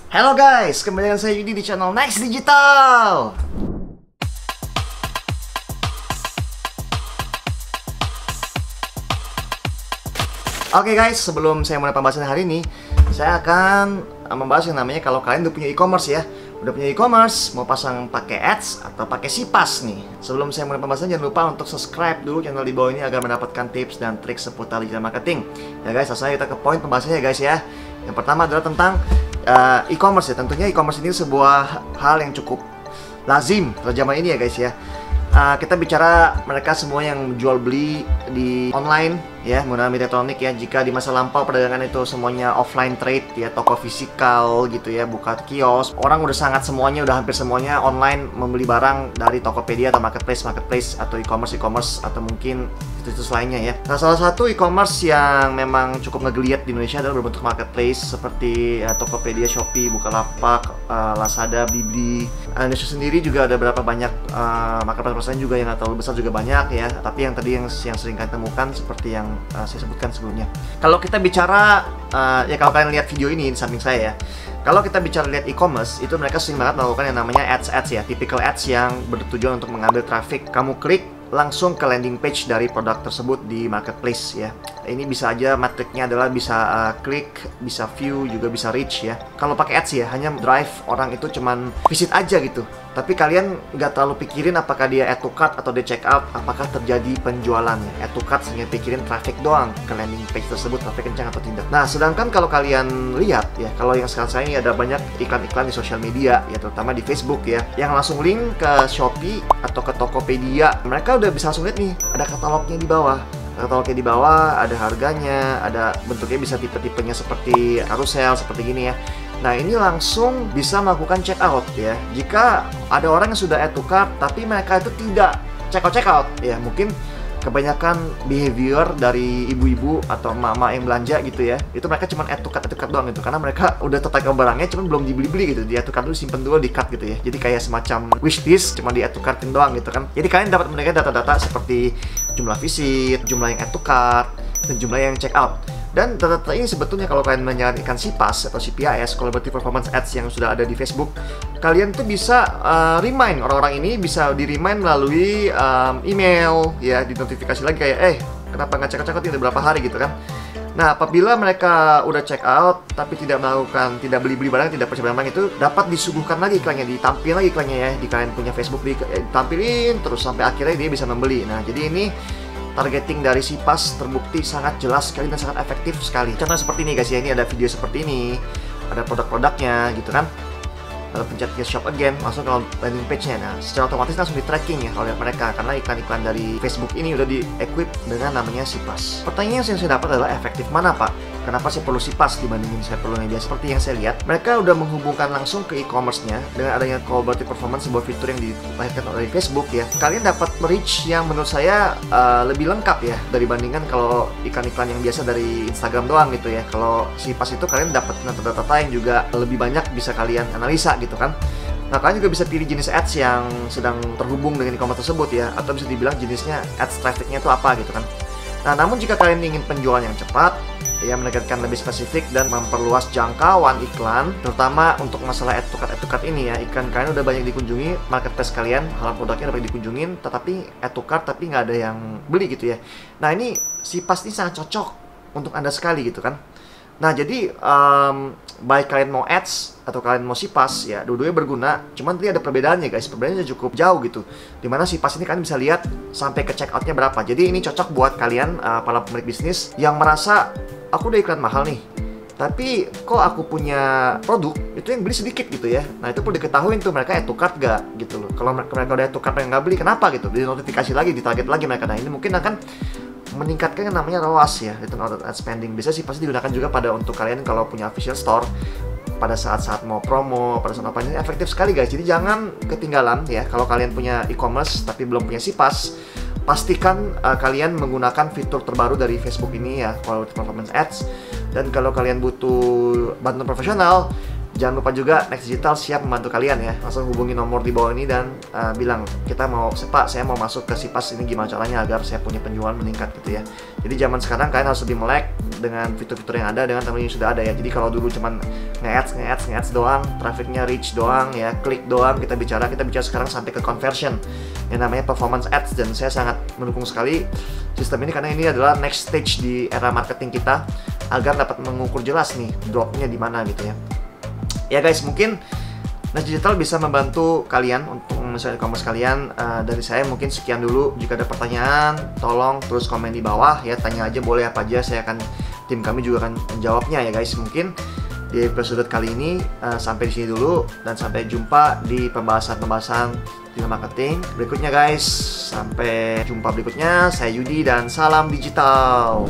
Halo guys, kembali dengan saya Yudi di channel Next Digital. Oke guys, sebelum saya mulai pembahasan hari ini, saya akan membahas yang namanya kalau kalian udah punya e-commerce ya. Udah punya e-commerce, mau pasang pakai ads atau pakai Sipas nih. Sebelum saya mulai pembahasan, jangan lupa untuk subscribe dulu channel di bawah ini agar mendapatkan tips dan trik seputar digital marketing. Ya guys, langsung kita ke poin pembahasannya ya guys ya. Yang pertama adalah tentang e-commerce ya. Tentunya e-commerce ini sebuah hal yang cukup lazim pada zaman ini ya guys ya. Kita bicara mereka semua yang jual beli di online ya, menggunakan media elektronik ya. Jika di masa lampau perdagangan itu semuanya offline trade ya, toko fisikal gitu ya, buka kios, orang udah hampir semuanya online membeli barang dari Tokopedia atau marketplace atau e-commerce atau mungkin situs lainnya ya. Nah, salah satu e-commerce yang memang cukup ngegeliat di Indonesia adalah berbentuk marketplace seperti Tokopedia, Shopee, Bukalapak, Lazada, Blibli. Indonesia sendiri juga ada berapa banyak marketplace juga yang nggak terlalu besar juga banyak ya. Tapi yang tadi yang sering kalian temukan seperti yang saya sebutkan sebelumnya. Kalau kita bicara ya, kalau kalian lihat video ini di samping saya ya, kalau kita bicara lihat e-commerce, itu mereka sering banget melakukan yang namanya ads ya, typical ads yang bertujuan untuk mengambil traffic. Kamu klik langsung ke landing page dari produk tersebut di marketplace ya. Ini bisa aja metriknya adalah bisa klik, bisa view, juga bisa reach ya. Kalau pakai ads ya, hanya drive orang itu cuman visit aja gitu. Tapi kalian nggak terlalu pikirin apakah dia add to cart atau dia check out, apakah terjadi penjualan ya. Add to cart hanya pikirin traffic doang ke landing page tersebut, traffic kencang atau tidak. Nah, sedangkan kalau kalian lihat ya, kalau yang sekarang saya ini ada banyak iklan-iklan di sosial media ya, terutama di Facebook ya, yang langsung link ke Shopee atau ke Tokopedia. Mereka udah bisa langsung lihat nih, ada katalognya di bawah. Katalognya di bawah, ada harganya, ada bentuknya, bisa tipe-tipenya seperti carousel, seperti gini ya. Nah, ini langsung bisa melakukan check out ya. Jika ada orang yang sudah add to cart tapi mereka itu tidak check out ya, mungkin kebanyakan behavior dari ibu-ibu atau mama yang belanja gitu ya, itu mereka cuma add to cart doang gitu, karena mereka udah tertarik sama barangnya cuma belum dibeli gitu. Di add to cart dulu, simpen dulu di cart gitu ya. Jadi kayak semacam wishlist, cuma di add to cartin doang gitu kan. Jadi kalian dapat mendengar data-data seperti jumlah visit, jumlah yang add to cart, dan jumlah yang check out. Dan data-data ini sebetulnya kalau kalian menyalakan Sipas atau CPAS, Collaborative Performance Ads yang sudah ada di Facebook, kalian tuh bisa remind orang-orang ini, bisa di-remind melalui email ya, di notifikasi lagi kayak kenapa nggak check out ini berapa hari gitu kan. Nah, apabila mereka udah check out tapi tidak beli barang, tidak percaya barang, itu dapat disuguhkan lagi iklannya, ditampilin lagi iklannya ya di kalian punya Facebook, ditampilin terus sampai akhirnya dia bisa membeli. Nah, jadi ini targeting dari Sipas terbukti sangat jelas sekali dan sangat efektif sekali. Contoh seperti ini guys ya, ini ada video seperti ini, ada produk-produknya gitu kan. Lalu pencet ke shop again, langsung ke landing page-nya. Nah, secara otomatis langsung di tracking ya oleh mereka, karena iklan-iklan dari Facebook ini udah di-equip dengan namanya Sipas. Pertanyaan yang saya dapat adalah, efektif mana Pak? Kenapa saya perlu Sipas dibandingin saya perlu media? Seperti yang saya lihat, mereka udah menghubungkan langsung ke e-commerce-nya dengan adanya Collaborative Performance, sebuah fitur yang dilahirkan oleh Facebook ya. Kalian dapat reach yang menurut saya lebih lengkap ya dibandingkan kalau iklan-iklan yang biasa dari Instagram doang gitu ya. Kalau Sipas itu kalian dapat data-data yang juga lebih banyak, bisa kalian analisa gitu kan. Nah, kalian juga bisa pilih jenis ads yang sedang terhubung dengan e-commerce tersebut ya, atau bisa dibilang jenisnya ads traffic-nya itu apa gitu kan. Nah, namun jika kalian ingin penjualan yang cepat ya, menekankan lebih spesifik dan memperluas jangkauan iklan, terutama untuk masalah add to cart ini ya, iklan kalian udah banyak dikunjungi, marketplace kalian, halaman produknya udah banyak dikunjungin, tetapi add to cart tapi nggak ada yang beli gitu ya. Nah, ini Sipas ini sangat cocok untuk Anda sekali gitu kan. Nah, jadi baik kalian mau ads atau kalian mau Sipas ya, dua-duanya berguna. Cuman tadi ada perbedaannya guys, perbedaannya cukup jauh gitu. Dimana Sipas ini kalian bisa lihat sampai ke check outnya berapa. Jadi ini cocok buat kalian para pemilik bisnis yang merasa, aku udah iklan mahal nih, tapi kok aku punya produk itu yang beli sedikit gitu ya. Nah, itu perlu diketahui tuh mereka add to cart gak gitu loh. Kalau mereka udah add to cart yang nggak beli, kenapa gitu? Di notifikasi lagi, ditarget lagi mereka. Nah, ini mungkin akan meningkatkan yang namanya ROAS ya, return on ad spending. Bisa sih pasti digunakan juga pada untuk kalian kalau punya official store, pada saat-saat mau promo, pada saat apa, ini efektif sekali guys. Jadi jangan ketinggalan ya, kalau kalian punya e-commerce tapi belum punya Sipas, pastikan kalian menggunakan fitur terbaru dari Facebook ini ya, Collaborative Performance Ads. Dan kalau kalian butuh bantuan profesional, Jangan lupa juga Next Digital siap membantu kalian ya. Langsung hubungi nomor di bawah ini dan bilang, saya mau masuk ke Sipas, ini gimana caranya agar saya punya penjualan meningkat gitu ya. Jadi zaman sekarang kalian harus lebih melek dengan fitur-fitur yang ada, dengan teknologi yang sudah ada ya. Jadi kalau dulu cuman nge-ads doang, trafficnya reach doang ya, klik doang, kita bicara sekarang sampai ke conversion yang namanya performance ads. Dan saya sangat mendukung sekali sistem ini karena ini adalah next stage di era marketing kita agar dapat mengukur jelas nih dropnya di mana gitu ya. Ya guys, mungkin Next Digital bisa membantu kalian untuk misalnya e-commerce kalian. Dari saya mungkin sekian dulu. Jika ada pertanyaan, tolong terus komen di bawah ya, tanya aja boleh apa aja, tim kami juga akan menjawabnya ya guys. Mungkin di episode kali ini sampai di sini dulu, dan sampai jumpa di pembahasan digital marketing berikutnya guys. Sampai jumpa berikutnya. Saya Yudi dan salam digital.